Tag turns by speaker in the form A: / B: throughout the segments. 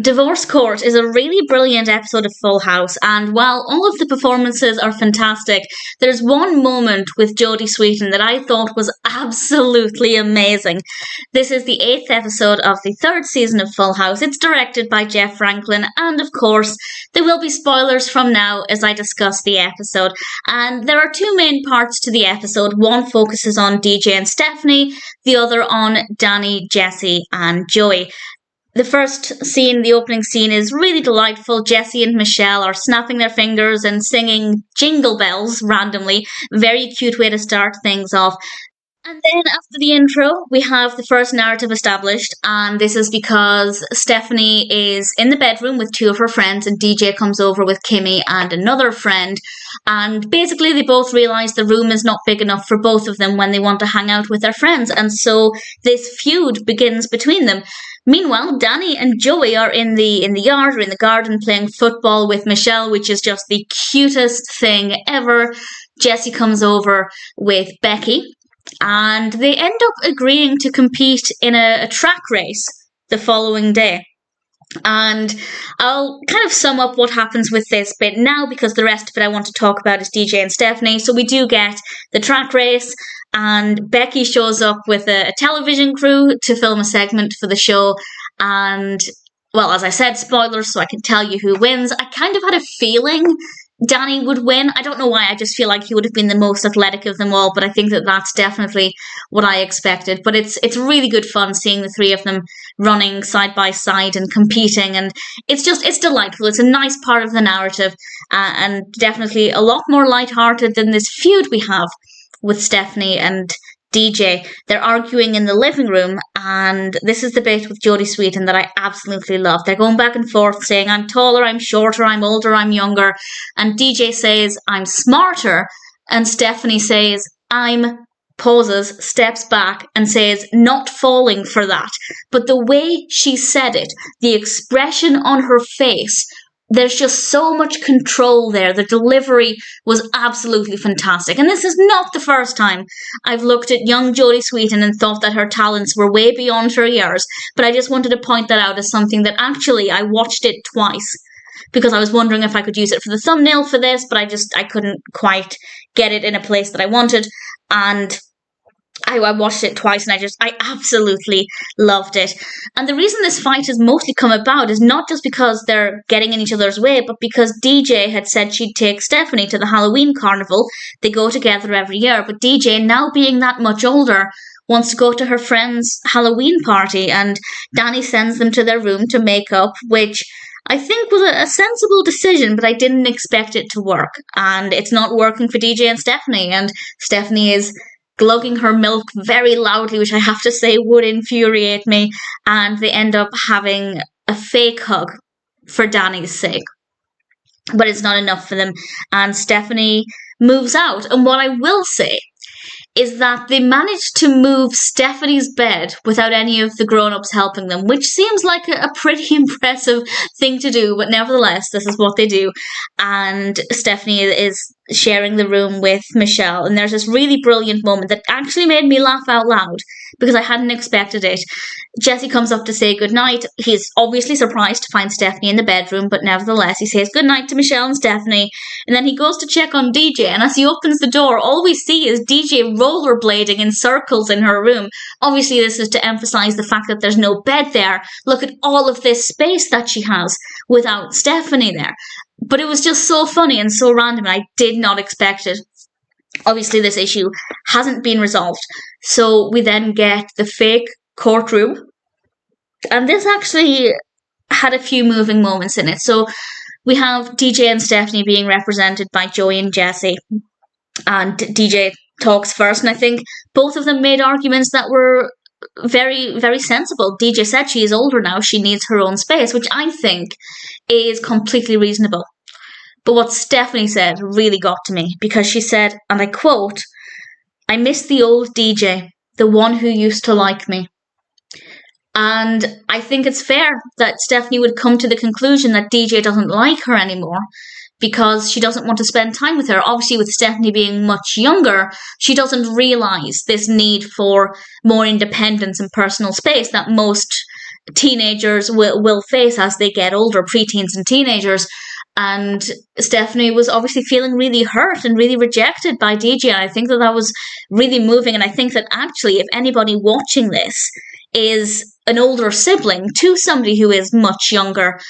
A: Divorce Court is a really brilliant episode of Full House, and while all of the performances are fantastic, there's one moment with Jodie Sweetin that I thought was absolutely amazing. This is the 8th episode of the 3rd season of Full House. It's directed by Jeff Franklin, and of course, there will be spoilers from now as I discuss the episode. And there are two main parts to the episode. One focuses on DJ and Stephanie, the other on Danny, Jesse, and Joey. The first scene, the opening scene, is really delightful. Jesse and Michelle are snapping their fingers and singing Jingle Bells randomly. Very cute way to start things off. And then after the intro, we have the first narrative established, and this is because Stephanie is in the bedroom with two of her friends, and DJ comes over with Kimmy and another friend, and basically they both realise the room is not big enough for both of them when they want to hang out with their friends, and so this feud begins between them. Meanwhile, Danny and Joey are in the yard or in the garden playing football with Michelle, which is just the cutest thing ever. Jesse comes over with Becky, and they end up agreeing to compete in a track race the following day. And I'll kind of sum up what happens with this bit now, because the rest of it I want to talk about is DJ and Stephanie. So we do get the track race, and Becky shows up with a television crew to film a segment for the show. And, well, as I said, spoilers, so I can tell you who wins. I kind of had a feeling Danny would win. I don't know why, I just feel like he would have been the most athletic of them all, but I think that that's definitely what I expected. But it's really good fun seeing the three of them running side by side and competing, and it's delightful. It's a nice part of the narrative, and definitely a lot more lighthearted than this feud we have with Stephanie and DJ. They're arguing in the living room, and this is the bit with Jodie Sweetin that I absolutely love. They're going back and forth saying, I'm taller, I'm shorter, I'm older, I'm younger. And DJ says, I'm smarter. And Stephanie says, pauses, steps back, and says, not falling for that. But the way she said it, the expression on her face, there's just so much control there. The delivery was absolutely fantastic. And this is not the first time I've looked at young Jodie Sweetin and thought that her talents were way beyond her years. But I just wanted to point that out as something that actually I watched it twice, because I was wondering if I could use it for the thumbnail for this, but I couldn't quite get it in a place that I wanted. And I watched it twice, and I absolutely loved it. And the reason this fight has mostly come about is not just because they're getting in each other's way, but because DJ had said she'd take Stephanie to the Halloween carnival. They go together every year, but DJ, now being that much older, wants to go to her friend's Halloween party, and Danny sends them to their room to make up, which I think was a sensible decision, but I didn't expect it to work. And it's not working for DJ and Stephanie, and Stephanie is glugging her milk very loudly, which I have to say would infuriate me, and they end up having a fake hug for Danny's sake. But it's not enough for them, and Stephanie moves out. And what I will say is that they managed to move Stephanie's bed without any of the grown-ups helping them, which seems like a pretty impressive thing to do, but nevertheless, this is what they do. And Stephanie is sharing the room with Michelle, and there's this really brilliant moment that actually made me laugh out loud, because I hadn't expected it. Jesse comes up to say goodnight. He's obviously surprised to find Stephanie in the bedroom, but nevertheless, he says goodnight to Michelle and Stephanie, and then he goes to check on DJ, and as he opens the door, all we see is DJ rollerblading in circles in her room. Obviously, this is to emphasize the fact that there's no bed there. Look at all of this space that she has without Stephanie there. But it was just so funny and so random, and I did not expect it. Obviously, this issue hasn't been resolved, so we then get the fake courtroom, and this actually had a few moving moments in it. So we have DJ and Stephanie being represented by Joey and Jesse, and DJ talks first, and I think both of them made arguments that were very, very sensible. DJ said she is older now, she needs her own space, which I think is completely reasonable. But what Stephanie said really got to me, because she said, and I quote, I miss the old DJ, the one who used to like me. And I think it's fair that Stephanie would come to the conclusion that DJ doesn't like her anymore, because she doesn't want to spend time with her. Obviously, with Stephanie being much younger, she doesn't realise this need for more independence and personal space that most teenagers will face as they get older, preteens and teenagers. And Stephanie was obviously feeling really hurt and really rejected by DJ. And I think that was really moving. And I think that actually, if anybody watching this is an older sibling to somebody who is much younger,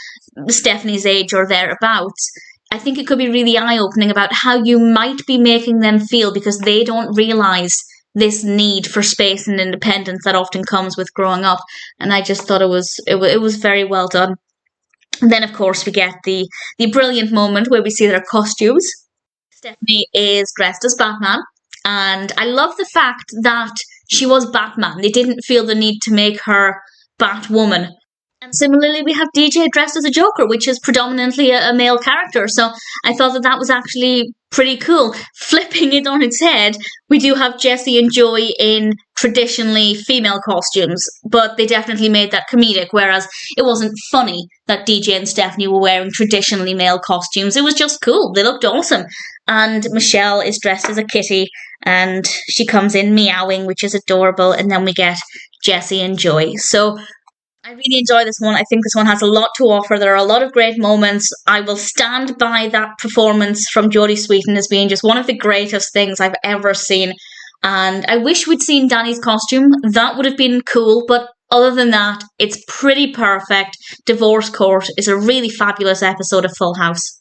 A: Stephanie's age or thereabouts, I think it could be really eye-opening about how you might be making them feel, because they don't realise this need for space and independence that often comes with growing up. And I just thought it was very well done. And then, of course, we get the brilliant moment where we see their costumes. Stephanie is dressed as Batman, and I love the fact that she was Batman. They didn't feel the need to make her Batwoman. And similarly, we have DJ dressed as a Joker, which is predominantly a male character. So I thought that was actually pretty cool. Flipping it on its head, we do have Jessie and Joey in traditionally female costumes, but they definitely made that comedic, whereas it wasn't funny that DJ and Stephanie were wearing traditionally male costumes. It was just cool. They looked awesome. And Michelle is dressed as a kitty, and she comes in meowing, which is adorable. And then we get Jessie and Joey. So I really enjoy this one. I think this one has a lot to offer. There are a lot of great moments. I will stand by that performance from Jodie Sweetin as being just one of the greatest things I've ever seen. And I wish we'd seen Danny's costume. That would have been cool. But other than that, it's pretty perfect. Divorce Court is a really fabulous episode of Full House.